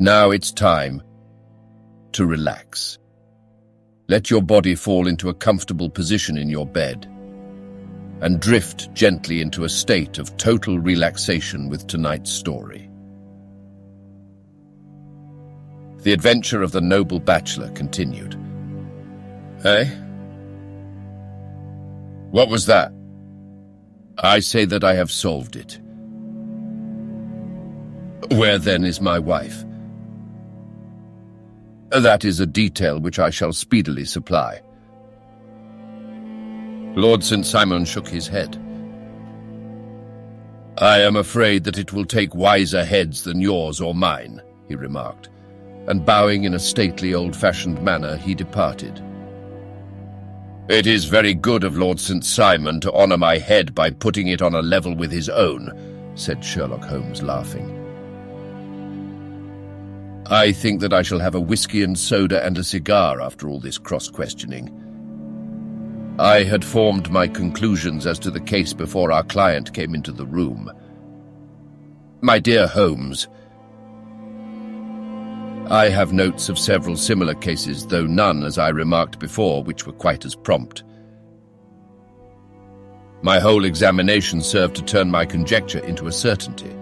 Now it's time to relax. Let your body fall into a comfortable position in your bed and drift gently into a state of total relaxation with tonight's story. The adventure of the noble bachelor continued. Eh? What was that? I say that I have solved it. Where then is my wife? That is a detail which I shall speedily supply. Lord St. Simon shook his head. I am afraid that it will take wiser heads than yours or mine, he remarked, and bowing in a stately old-fashioned manner, he departed. It is very good of Lord St. Simon to honour my head by putting it on a level with his own, said Sherlock Holmes, laughing. I think that I shall have a whiskey and soda and a cigar after all this cross-questioning. I had formed my conclusions as to the case before our client came into the room. My dear Holmes, I have notes of several similar cases, though none, as I remarked before, which were quite as prompt. My whole examination served to turn my conjecture into a certainty.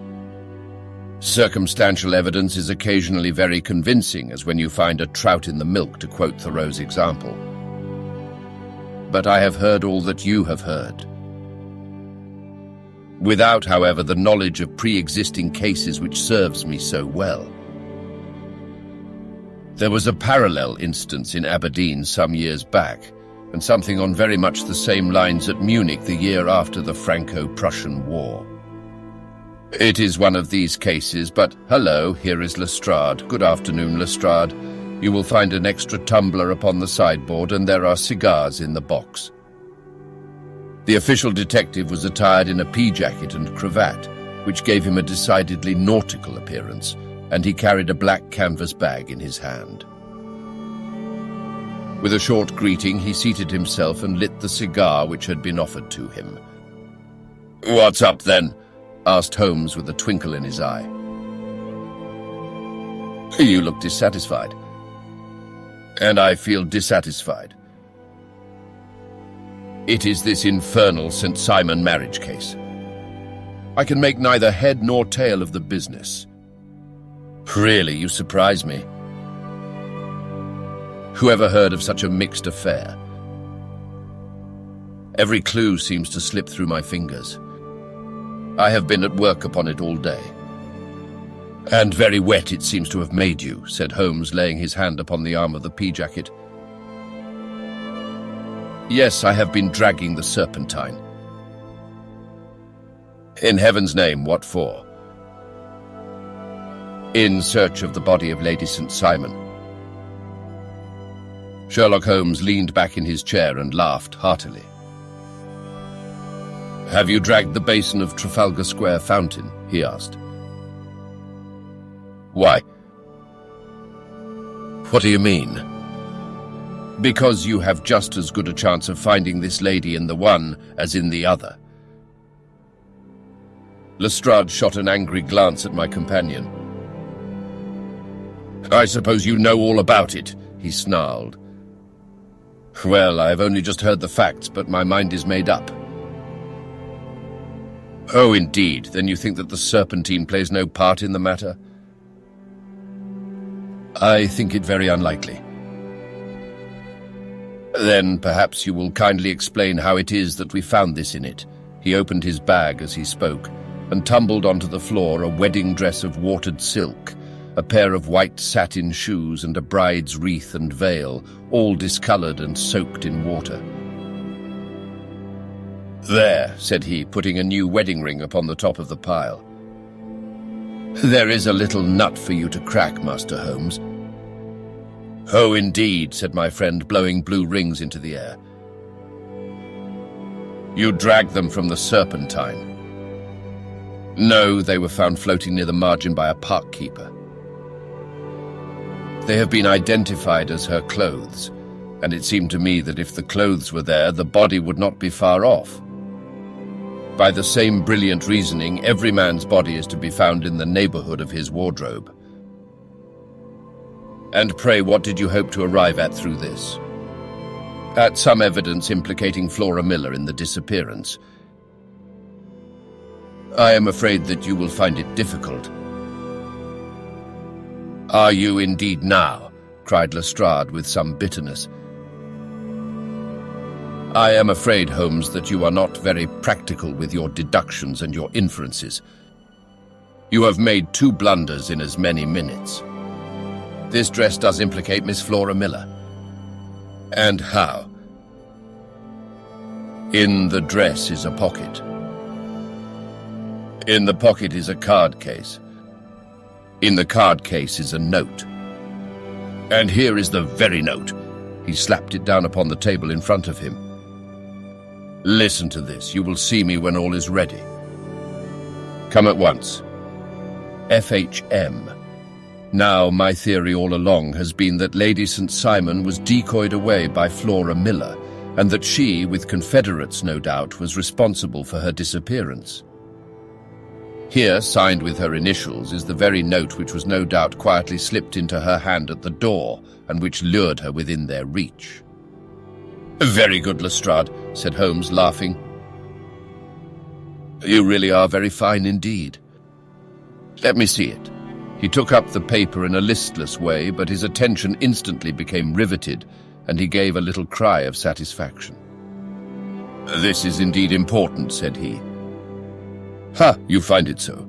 Circumstantial evidence is occasionally very convincing, as when you find a trout in the milk, to quote Thoreau's example. But I have heard all that you have heard. Without, however, the knowledge of pre-existing cases which serves me so well. There was a parallel instance in Aberdeen some years back, and something on very much the same lines at Munich the year after the Franco-Prussian War. It is one of these cases, but hello, here is Lestrade. Good afternoon, Lestrade. You will find an extra tumbler upon the sideboard, and there are cigars in the box. The official detective was attired in a pea-jacket and cravat, which gave him a decidedly nautical appearance, and he carried a black canvas bag in his hand. With a short greeting, he seated himself and lit the cigar which had been offered to him. "What's up, then?" asked Holmes with a twinkle in his eye. "You look dissatisfied." "And I feel dissatisfied. It is this infernal St. Simon marriage case. I can make neither head nor tail of the business. Really, you surprise me. Who ever heard of such a mixed affair? Every clue seems to slip through my fingers. I have been at work upon it all day. And very wet it seems to have made you," said Holmes, laying his hand upon the arm of the pea-jacket. "Yes, I have been dragging the Serpentine." "In heaven's name, what for?" "In search of the body of Lady St. Simon." Sherlock Holmes leaned back in his chair and laughed heartily. "Have you dragged the basin of Trafalgar Square fountain?" he asked. "Why?" "What do you mean?" "Because you have just as good a chance of finding this lady in the one as in the other." Lestrade shot an angry glance at my companion. "I suppose you know all about it," he snarled. "Well, I have only just heard the facts, but my mind is made up." "Oh, indeed. Then you think that the Serpentine plays no part in the matter?" "I think it very unlikely." "Then perhaps you will kindly explain how it is that we found this in it." He opened his bag as he spoke, and tumbled onto the floor a wedding dress of watered silk, a pair of white satin shoes, and a bride's wreath and veil, all discoloured and soaked in water. "There," said he, putting a new wedding ring upon the top of the pile. "There is a little nut for you to crack, Master Holmes." "Oh, indeed," said my friend, blowing blue rings into the air. "You dragged them from the Serpentine?" "No, they were found floating near the margin by a park keeper. They have been identified as her clothes, and it seemed to me that if the clothes were there, the body would not be far off. By the same brilliant reasoning, every man's body is to be found in the neighborhood of his wardrobe. And pray, what did you hope to arrive at through this? At some evidence implicating Flora Miller in the disappearance. I am afraid that you will find it difficult. Are you indeed now? Cried Lestrade with some bitterness. I am afraid, Holmes, that you are not very practical with your deductions and your inferences. You have made 2 blunders in as many minutes. This dress does implicate Miss Flora Miller. And how? In the dress is a pocket. In the pocket is a card case. In the card case is a note. And here is the very note. He slapped it down upon the table in front of him. Listen to this. You will see me when all is ready. Come at once. FHM. Now, my theory all along has been that Lady St. Simon was decoyed away by Flora Miller, and that she, with Confederates no doubt, was responsible for her disappearance. Here, signed with her initials, is the very note which was no doubt quietly slipped into her hand at the door, and which lured her within their reach. Very good, Lestrade, said Holmes, laughing. You really are very fine indeed. Let me see it. He took up the paper in a listless way, but his attention instantly became riveted, and he gave a little cry of satisfaction. This is indeed important, said he. Ha, you find it so?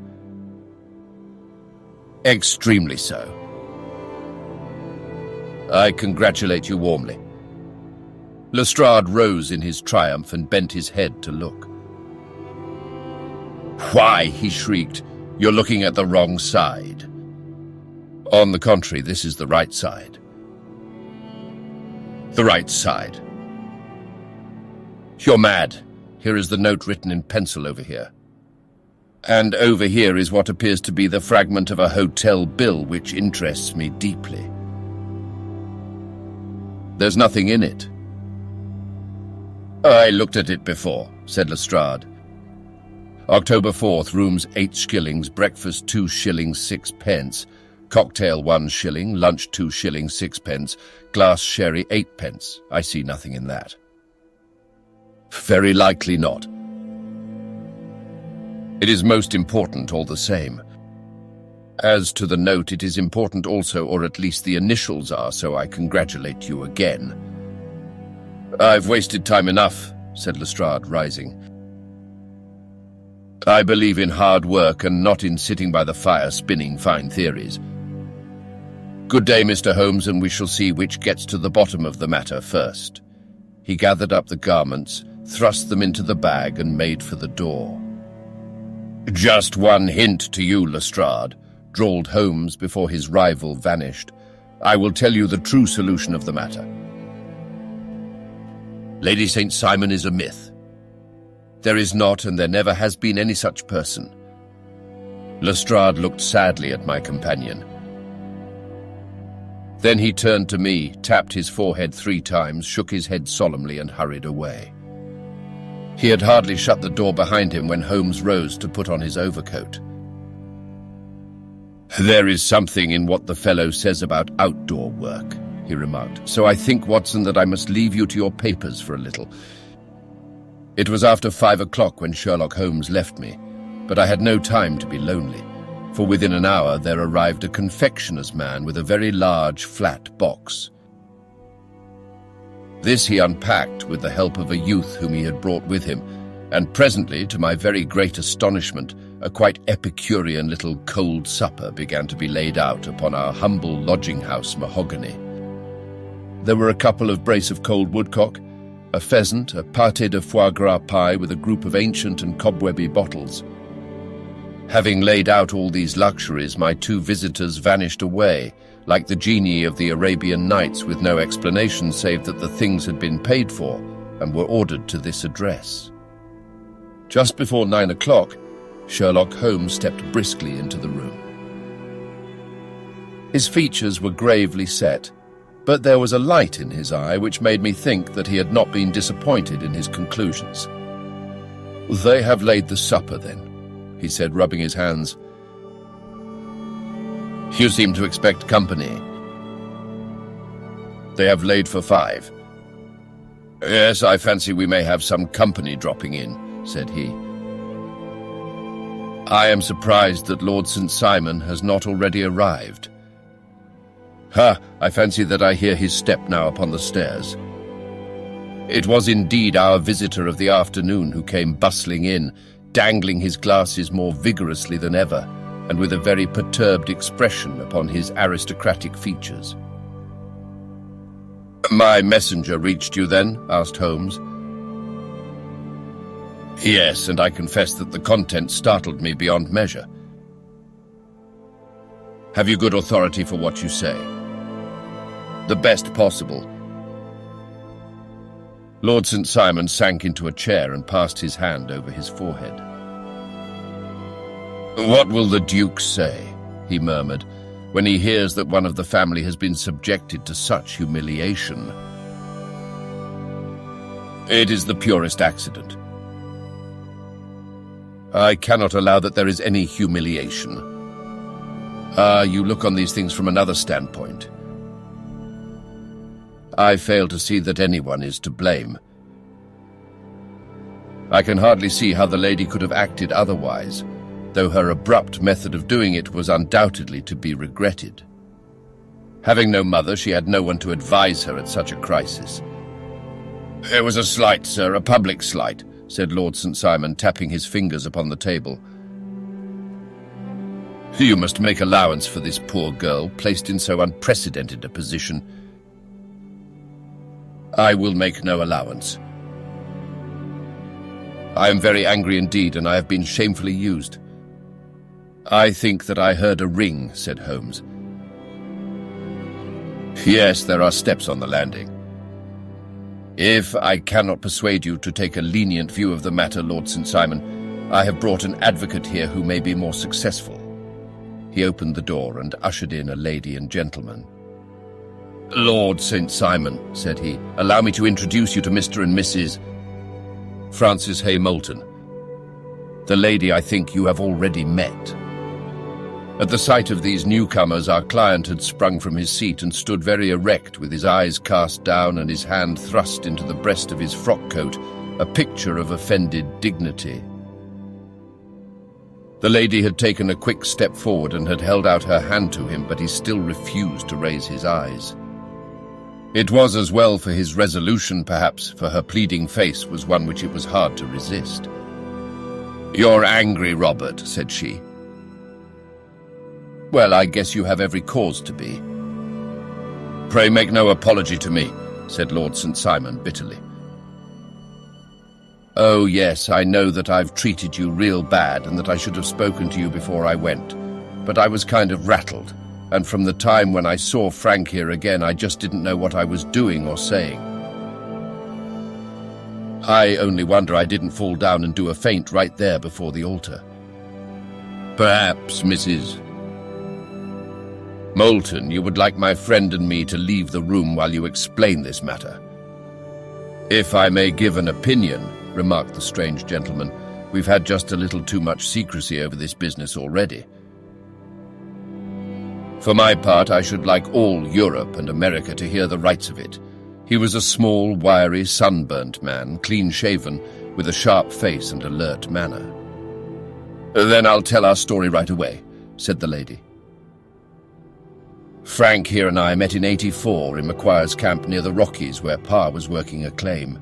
Extremely so. I congratulate you warmly. Lestrade rose in his triumph and bent his head to look. Why, he shrieked, you're looking at the wrong side. On the contrary, this is the right side. The right side. You're mad. Here is the note written in pencil over here. And over here is what appears to be the fragment of a hotel bill which interests me deeply. There's nothing in it. I looked at it before, said Lestrade. October 4th, rooms 8 shillings, breakfast 2 shillings 6 pence, cocktail 1 shilling, lunch 2 shillings 6 pence, glass sherry 8 pence. I see nothing in that. Very likely not. It is most important all the same. As to the note, it is important also, or at least the initials are, so I congratulate you again. I've wasted time enough, said Lestrade, rising. I believe in hard work and not in sitting by the fire spinning fine theories. Good day, Mr. Holmes, and we shall see which gets to the bottom of the matter first. He gathered up the garments, thrust them into the bag, and made for the door. Just one hint to you, Lestrade, drawled Holmes before his rival vanished. I will tell you the true solution of the matter. Lady St. Simon is a myth. There is not, and there never has been any such person. Lestrade looked sadly at my companion. Then he turned to me, tapped his forehead 3 times, shook his head solemnly, and hurried away. He had hardly shut the door behind him when Holmes rose to put on his overcoat. There is something in what the fellow says about outdoor work, he remarked. So I think, Watson, that I must leave you to your papers for a little. It was after 5 o'clock when Sherlock Holmes left me, but I had no time to be lonely, for within an hour there arrived a confectioner's man with a very large flat box. This he unpacked with the help of a youth whom he had brought with him, and presently, to my very great astonishment, a quite Epicurean little cold supper began to be laid out upon our humble lodging-house mahogany. There were a couple of brace of cold woodcock, a pheasant, a pâté de foie gras pie with a group of ancient and cobwebby bottles. Having laid out all these luxuries, my 2 visitors vanished away, like the genii of the Arabian Nights, with no explanation save that the things had been paid for and were ordered to this address. Just before 9 o'clock, Sherlock Holmes stepped briskly into the room. His features were gravely set, but there was a light in his eye which made me think that he had not been disappointed in his conclusions. "They have laid the supper, then," he said, rubbing his hands. "You seem to expect company." They have laid for 5. Yes, I fancy we may have some company dropping in, said he. I am surprised that Lord St. Simon has not already arrived. Ha! I fancy that I hear his step now upon the stairs. It was indeed our visitor of the afternoon who came bustling in, dangling his glasses more vigorously than ever, and with a very perturbed expression upon his aristocratic features. "My messenger reached you then?" asked Holmes. "Yes, and I confess that the content startled me beyond measure." "Have you good authority for what you say?" "The best possible." Lord St. Simon sank into a chair and passed his hand over his forehead. "What will the Duke say," he murmured, "when he hears that one of the family has been subjected to such humiliation?" "It is the purest accident." "I cannot allow that there is any humiliation." You look on these things from another standpoint." "I fail to see that anyone is to blame." "I can hardly see how the lady could have acted otherwise, though her abrupt method of doing it was undoubtedly to be regretted. Having no mother, she had no one to advise her at such a crisis." "It was a slight, sir, a public slight," said Lord St. Simon, tapping his fingers upon the table. "You must make allowance for this poor girl, placed in so unprecedented a position." "I will make no allowance. I am very angry indeed, and I have been shamefully used." "I think that I heard a ring," said Holmes. "Yes, there are steps on the landing." "If I cannot persuade you to take a lenient view of the matter, Lord St. Simon, I have brought an advocate here who may be more successful." He opened the door and ushered in a lady and gentleman. "Lord St. Simon," said he, "allow me to introduce you to Mr. and Mrs. Francis Hay Moulton. The lady I think you have already met." At the sight of these newcomers, our client had sprung from his seat and stood very erect, with his eyes cast down and his hand thrust into the breast of his frock coat, a picture of offended dignity. The lady had taken a quick step forward and had held out her hand to him, but he still refused to raise his eyes. It was as well for his resolution, perhaps, for her pleading face was one which it was hard to resist. "You're angry, Robert," said she. "Well, I guess you have every cause to be." "Pray make no apology to me," said Lord St. Simon bitterly. "Oh, yes, I know that I've treated you real bad and that I should have spoken to you before I went, but I was kind of rattled, and from the time when I saw Frank here again, I just didn't know what I was doing or saying. I only wonder I didn't fall down and do a faint right there before the altar." "Perhaps, Mrs. Moulton, you would like my friend and me to leave the room while you explain this matter." "If I may give an opinion," remarked the strange gentleman, "we've had just a little too much secrecy over this business already. For my part, I should like all Europe and America to hear the rights of it." He was a small, wiry, sunburnt man, clean-shaven, with a sharp face and alert manner. "Then I'll tell our story right away," said the lady. "Frank here and I met in '84 in Macquarie's camp near the Rockies, where Pa was working a claim.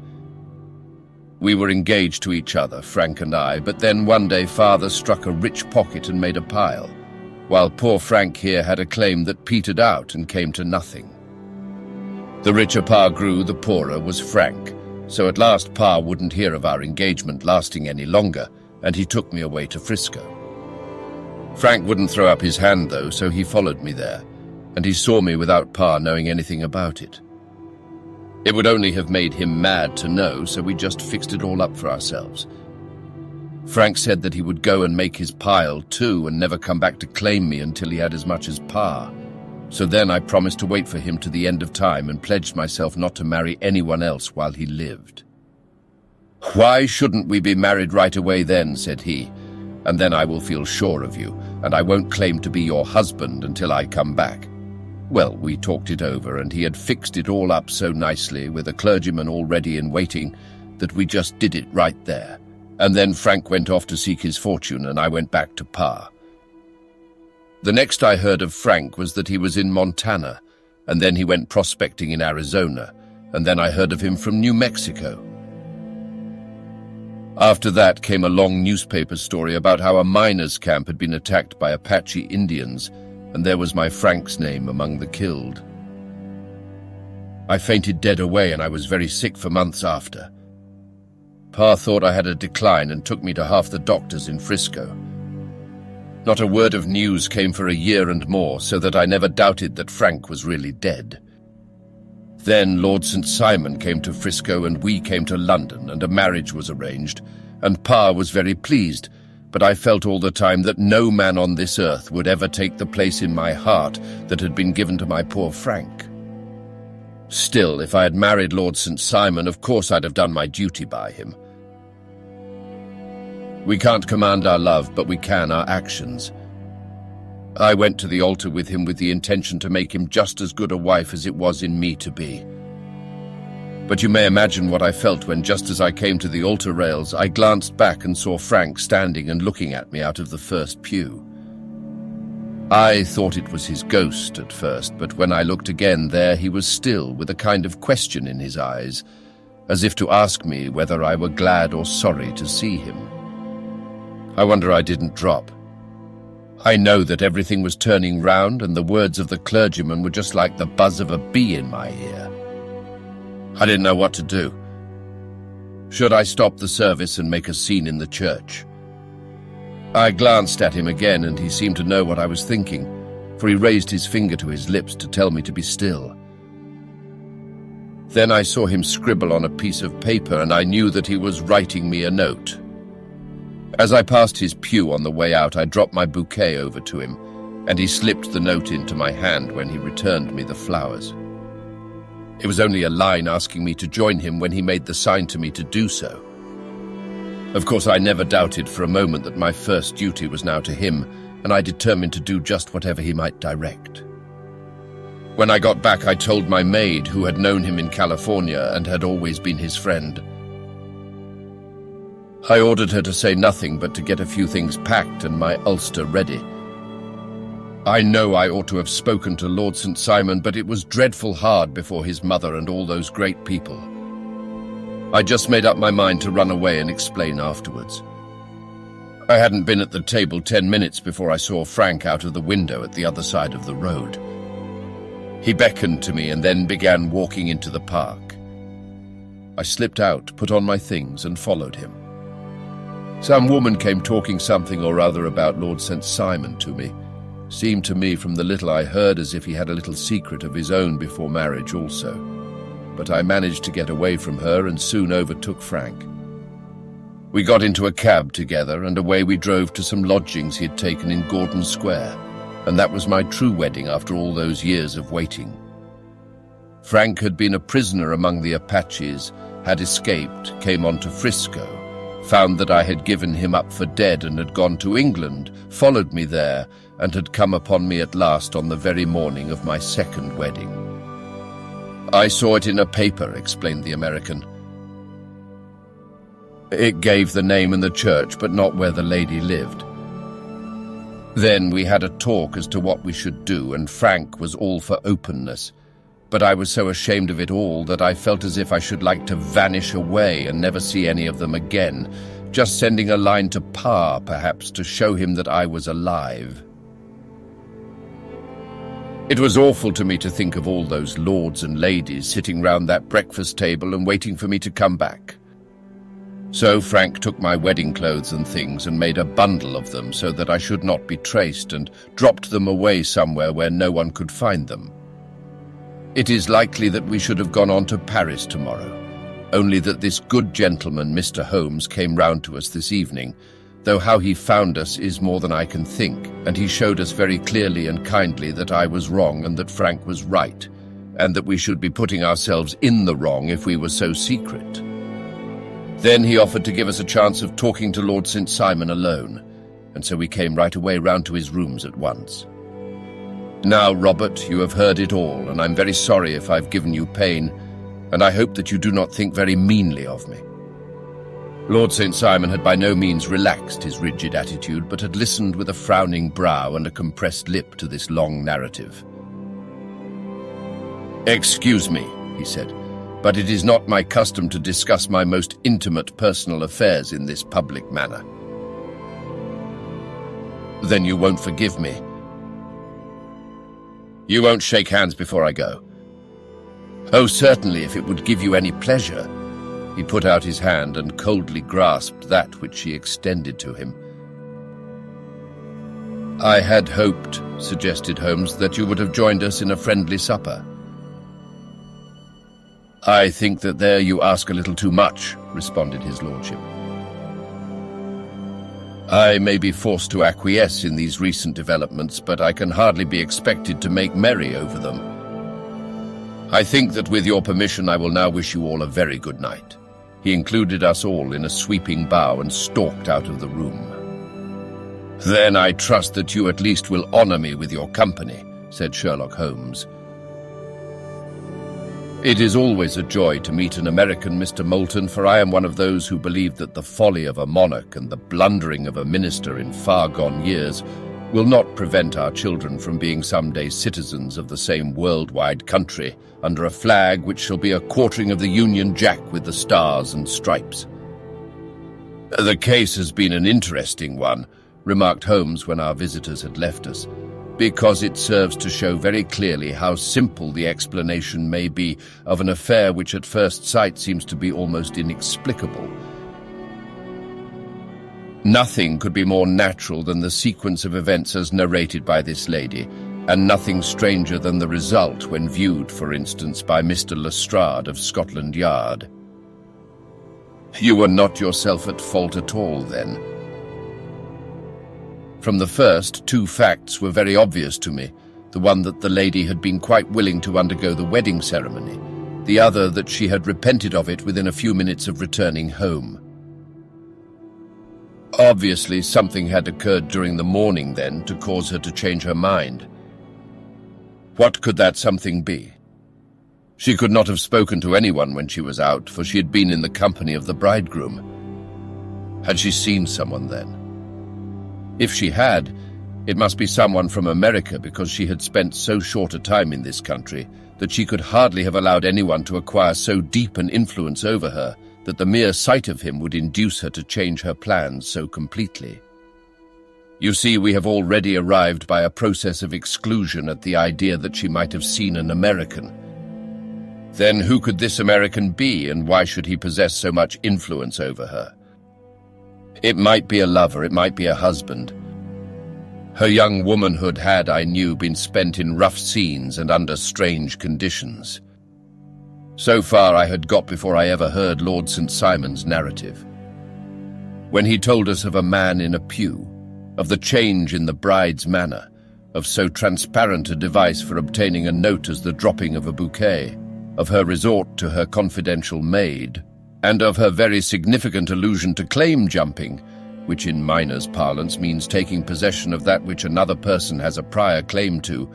We were engaged to each other, Frank and I, but then one day Father struck a rich pocket and made a pile, while poor Frank here had a claim that petered out and came to nothing. The richer Pa grew, the poorer was Frank, so at last Pa wouldn't hear of our engagement lasting any longer, and he took me away to Frisco. Frank wouldn't throw up his hand, though, so he followed me there, and he saw me without Pa knowing anything about it. It would only have made him mad to know, so we just fixed it all up for ourselves. Frank said that he would go and make his pile too and never come back to claim me until he had as much as Pa. So then I promised to wait for him to the end of time and pledged myself not to marry anyone else while he lived. "Why shouldn't we be married right away then?" said he, "and then I will feel sure of you, and I won't claim to be your husband until I come back." Well, we talked it over, and he had fixed it all up so nicely, with a clergyman already in waiting, that we just did it right there. And then Frank went off to seek his fortune, and I went back to Pa. The next I heard of Frank was that he was in Montana, and then he went prospecting in Arizona, and then I heard of him from New Mexico. After that came a long newspaper story about how a miners' camp had been attacked by Apache Indians, and there was my Frank's name among the killed. I fainted dead away, and I was very sick for months after. Pa thought I had a decline and took me to half the doctors in Frisco. Not a word of news came for a year and more, so that I never doubted that Frank was really dead. Then Lord St. Simon came to Frisco, and we came to London, and a marriage was arranged, and Pa was very pleased, but I felt all the time that no man on this earth would ever take the place in my heart that had been given to my poor Frank. Still, if I had married Lord St. Simon, of course I'd have done my duty by him. We can't command our love, but we can our actions. I went to the altar with him with the intention to make him just as good a wife as it was in me to be. But you may imagine what I felt when, just as I came to the altar rails, I glanced back and saw Frank standing and looking at me out of the first pew. I thought it was his ghost at first, but when I looked again, there he was still, with a kind of question in his eyes, as if to ask me whether I were glad or sorry to see him. I wonder I didn't drop. I know that everything was turning round, and the words of the clergyman were just like the buzz of a bee in my ear. I didn't know what to do. Should I stop the service and make a scene in the church? I glanced at him again, and he seemed to know what I was thinking, for he raised his finger to his lips to tell me to be still. Then I saw him scribble on a piece of paper, and I knew that he was writing me a note. As I passed his pew on the way out, I dropped my bouquet over to him, and he slipped the note into my hand when he returned me the flowers. It was only a line asking me to join him when he made the sign to me to do so. Of course, I never doubted for a moment that my first duty was now to him, and I determined to do just whatever he might direct. When I got back, I told my maid, who had known him in California and had always been his friend. I ordered her to say nothing but to get a few things packed and my ulster ready. I know I ought to have spoken to Lord St. Simon, but it was dreadful hard before his mother and all those great people. I just made up my mind to run away and explain afterwards. I hadn't been at the table 10 minutes before I saw Frank out of the window at the other side of the road. He beckoned to me and then began walking into the park. I slipped out, put on my things, and followed him. Some woman came talking something or other about Lord St. Simon to me. Seemed to me from the little I heard as if he had a little secret of his own before marriage also. But I managed to get away from her and soon overtook Frank. We got into a cab together, and away we drove to some lodgings he had taken in Gordon Square, and that was my true wedding after all those years of waiting. Frank had been a prisoner among the Apaches, had escaped, came on to Frisco, found that I had given him up for dead and had gone to England, followed me there, and had come upon me at last on the very morning of my second wedding. I saw it in a paper, explained the American. It gave the name and the church, but not where the lady lived. Then we had a talk as to what we should do, and Frank was all for openness. But I was so ashamed of it all that I felt as if I should like to vanish away and never see any of them again, just sending a line to Pa, perhaps, to show him that I was alive. It was awful to me to think of all those lords and ladies sitting round that breakfast table and waiting for me to come back. So Frank took my wedding clothes and things and made a bundle of them so that I should not be traced, and dropped them away somewhere where no one could find them. It is likely that we should have gone on to Paris tomorrow, only that this good gentleman, Mr. Holmes, came round to us this evening, though how he found us is more than I can think, and he showed us very clearly and kindly that I was wrong and that Frank was right, and that we should be putting ourselves in the wrong if we were so secret. Then he offered to give us a chance of talking to Lord St. Simon alone, and so we came right away round to his rooms at once. Now, Robert, you have heard it all, and I'm very sorry if I've given you pain, and I hope that you do not think very meanly of me." Lord St. Simon had by no means relaxed his rigid attitude, but had listened with a frowning brow and a compressed lip to this long narrative. "Excuse me," he said, "but it is not my custom to discuss my most intimate personal affairs in this public manner." "Then you won't forgive me?" "You won't shake hands before I go?" "Oh, certainly, if it would give you any pleasure." He put out his hand and coldly grasped that which she extended to him. "I had hoped," suggested Holmes, "that you would have joined us in a friendly supper." "I think that there you ask a little too much," responded his lordship. "I may be forced to acquiesce in these recent developments, but I can hardly be expected to make merry over them. I think that with your permission I will now wish you all a very good night." He included us all in a sweeping bow and stalked out of the room. "Then I trust that you at least will honor me with your company," said Sherlock Holmes. "It is always a joy to meet an American, Mr. Moulton, for I am one of those who believe that the folly of a monarch and the blundering of a minister in far-gone years will not prevent our children from being someday citizens of the same worldwide country under a flag which shall be a quartering of the Union Jack with the stars and stripes." "The case has been an interesting one," remarked Holmes when our visitors had left us, "because it serves to show very clearly how simple the explanation may be of an affair which at first sight seems to be almost inexplicable. Nothing could be more natural than the sequence of events as narrated by this lady, and nothing stranger than the result when viewed, for instance, by Mr. Lestrade of Scotland Yard." "You were not yourself at fault at all, then?" "From the first, two facts were very obvious to me. The one that the lady had been quite willing to undergo the wedding ceremony, the other that she had repented of it within a few minutes of returning home." "Obviously, something had occurred during the morning, then, to cause her to change her mind. What could that something be? She could not have spoken to anyone when she was out, for she had been in the company of the bridegroom. Had she seen someone, then? If she had, it must be someone from America, because she had spent so short a time in this country that she could hardly have allowed anyone to acquire so deep an influence over her that the mere sight of him would induce her to change her plans so completely. You see, we have already arrived by a process of exclusion at the idea that she might have seen an American. Then who could this American be, and why should he possess so much influence over her? It might be a lover, it might be a husband. Her young womanhood had, I knew, been spent in rough scenes and under strange conditions. So far I had got before I ever heard Lord St. Simon's narrative. When he told us of a man in a pew, of the change in the bride's manner, of so transparent a device for obtaining a note as the dropping of a bouquet, of her resort to her confidential maid, and of her very significant allusion to claim jumping, which in miners' parlance means taking possession of that which another person has a prior claim to,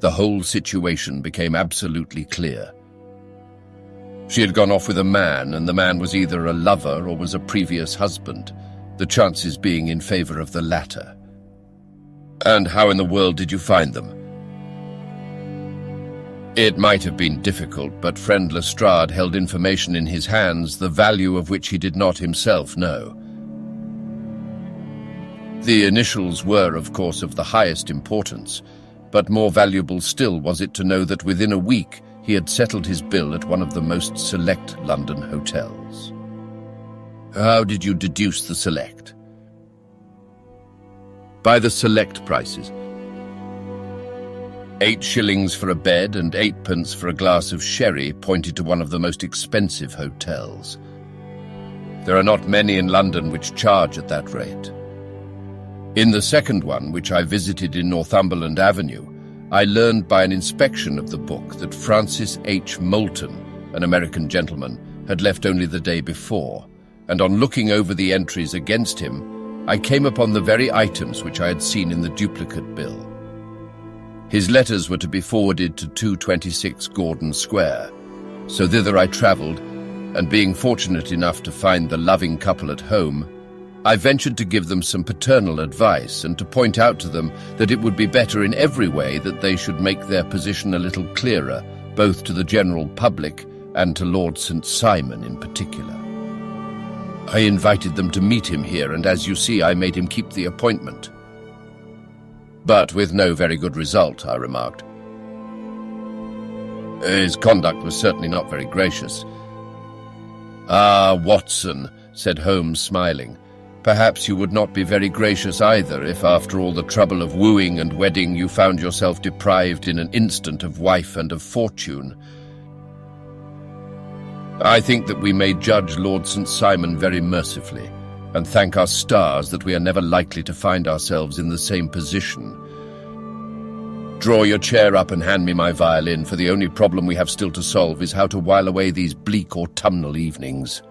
the whole situation became absolutely clear. She had gone off with a man, and the man was either a lover or was a previous husband, the chances being in favor of the latter. And how in the world did you find them? It might have been difficult, but friend Lestrade held information in his hands, the value of which he did not himself know. The initials were, of course, of the highest importance, but more valuable still was it to know that within a week he had settled his bill at one of the most select London hotels. How did you deduce the select? By the select prices. 8 shillings for a bed and 8p for a glass of sherry pointed to one of the most expensive hotels. There are not many in London which charge at that rate. In the second one, which I visited in Northumberland Avenue, I learned by an inspection of the book that Francis H. Moulton, an American gentleman, had left only the day before, and on looking over the entries against him, I came upon the very items which I had seen in the duplicate bill. His letters were to be forwarded to 226 Gordon Square, so thither I travelled, and being fortunate enough to find the loving couple at home, I ventured to give them some paternal advice and to point out to them that it would be better in every way that they should make their position a little clearer, both to the general public and to Lord St. Simon in particular. I invited them to meet him here, and as you see, I made him keep the appointment. But with no very good result, I remarked. His conduct was certainly not very gracious. "Ah, Watson," said Holmes, smiling, "perhaps you would not be very gracious either if after all the trouble of wooing and wedding you found yourself deprived in an instant of wife and of fortune. I think that we may judge Lord St. Simon very mercifully, and thank our stars that we are never likely to find ourselves in the same position. Draw your chair up and hand me my violin, for the only problem we have still to solve is how to while away these bleak autumnal evenings."